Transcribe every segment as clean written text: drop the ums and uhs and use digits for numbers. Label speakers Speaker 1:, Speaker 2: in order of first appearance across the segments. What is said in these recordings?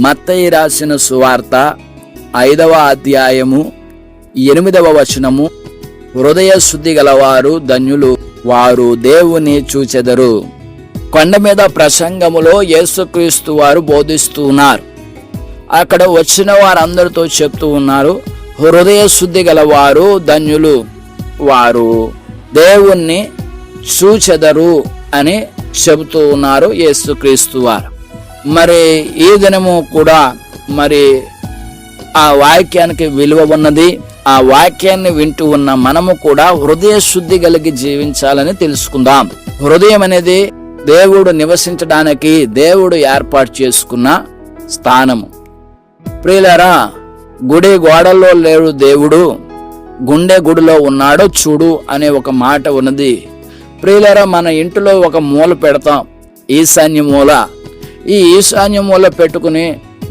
Speaker 1: మత్తయి రాసిన సువార్త 5వ అధ్యాయము 8వ వచనము, హృదయ శుద్ధి గలవారు ధన్యులు, వారు దేవుని చూచెదరు. కొండ మీద ప్రసంగములో యేసుక్రీస్తు వారు బోధిస్తూ ఉన్నారు. అక్కడ వచ్చిన వారందరితో చెప్తూ ఉన్నారు, హృదయ శుద్ధి గలవారు ధన్యులు, వారు దేవుణ్ణి చూచెదరు అని చెబుతూ ఉన్నారు యేసుక్రీస్తు వారు. మరి ఈ దినము కూడా మరి ఆ వాక్యానికి విలువ ఉన్నది. ఆ వాక్యాన్ని వింటూ ఉన్న మనము కూడా హృదయ శుద్ధి కలిగి జీవించాలని తెలుసుకుందాం. హృదయం అనేది దేవుడు నివసించడానికి దేవుడు ఏర్పాటు చేసుకున్న స్థానము. ప్రియులారా, గుడి గోడల్లో లేడు దేవుడు, గుండె గుడిలో ఉన్నాడో చూడు అనే ఒక మాట ఉన్నది. ప్రియులారా, మన ఇంటిలో ఒక మూల పెడతాం, ఈశాన్య మూల. ఈ ఈశాన్య మూల పెట్టుకుని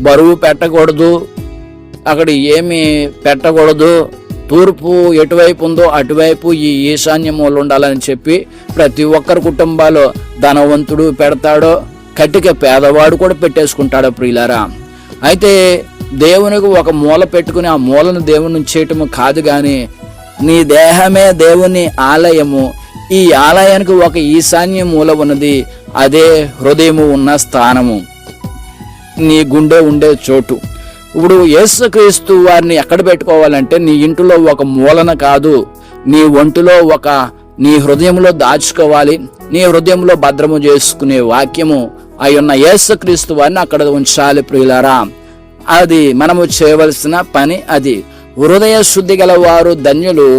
Speaker 1: బరువు పెట్టకూడదు, అక్కడ ఏమి పెట్టకూడదు, తూర్పు ఎటువైపు ఉందో అటువైపు ఈ ఈశాన్య మూల ఉండాలని చెప్పి ప్రతి ఒక్కరి కుటుంబాల్లో ధనవంతుడు పెడతాడో, కట్టిక పేదవాడు కూడా పెట్టేసుకుంటాడో. ప్రియులారా, అయితే దేవునికి ఒక మూల పెట్టుకుని ఆ మూలను దేవుని చేయటము కాదు, కానీ నీ దేహమే దేవుని ఆలయము. ఈ ఆలయానికి ఒక ఈశాన్య మూల ఉన్నది, అదే హృదయము ఉన్న స్థానము, నీ గుండె ఉండే చోటు. ఇప్పుడు యేసుక్రీస్తు వారిని ఎక్కడ పెట్టుకోవాలంటే నీ ఇంటిలో ఒక మూలన కాదు, నీ ఒంటిలో నీ హృదయంలో దాచుకోవాలి. నీ హృదయంలో భద్రము చేసుకునే వాక్యము అయ్యున్న యేసుక్రీస్తు వారిని అక్కడ ఉంచాలి. ప్రియులారా, అది మనము చేయవలసిన పని. అది హృదయ శుద్ధి గల వారు ధన్యులు,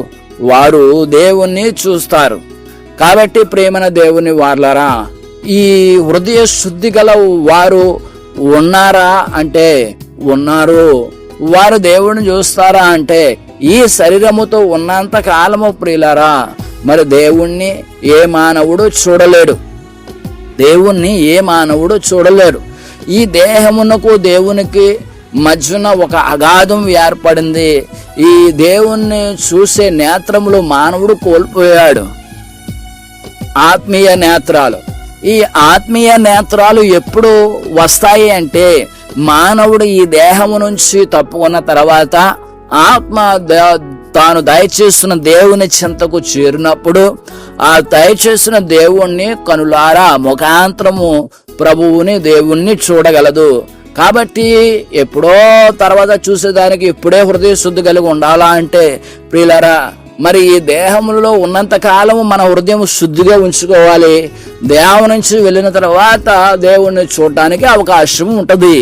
Speaker 1: వారు దేవుణ్ణి చూస్తారు. కాబట్టి ప్రేమన దేవుని వార్లారా, ఈ హృదయ శుద్ధి గల వారు ఉన్నారా అంటే ఉన్నారు. వారు దేవుణ్ణి చూస్తారా అంటే ఈ శరీరముతో ఉన్నంత కాలము ప్రియులారా, మరి దేవుణ్ణి ఏ మానవుడు చూడలేడు. దేవుణ్ణి ఏ మానవుడు చూడలేడు. ఈ దేహమునకు దేవునికి మధ్యన ఒక అగాధం ఏర్పడింది. ఈ దేవుణ్ణి చూసే నేత్రములు మానవుడు కోల్పోయాడు, ఆత్మీయ నేత్రాలు. ఈ ఆత్మీయ నేత్రాలు ఎప్పుడు వస్తాయి అంటే మానవుడు ఈ దేహము నుంచి తప్పుకున్న తర్వాత ఆత్మ తాను దయచేస్తున్న దేవుని చింతకు చేరినప్పుడు ఆ దయచేసిన దేవుణ్ణి కనులారా ముఖాంతరము ప్రభువుని దేవుణ్ణి చూడగలదు. కాబట్టి ఎప్పుడో తర్వాత చూసేదానికి ఇప్పుడే హృదయ శుద్ధి కలిగి ఉండాలా అంటే ప్రియులారా, మరి ఈ దేహములలో ఉన్నంత కాలము మన హృదయం శుద్ధిగా ఉంచుకోవాలి. దేహం నుంచి వెళ్ళిన తర్వాత దేవుణ్ణి చూడటానికి అవకాశం ఉంటుంది.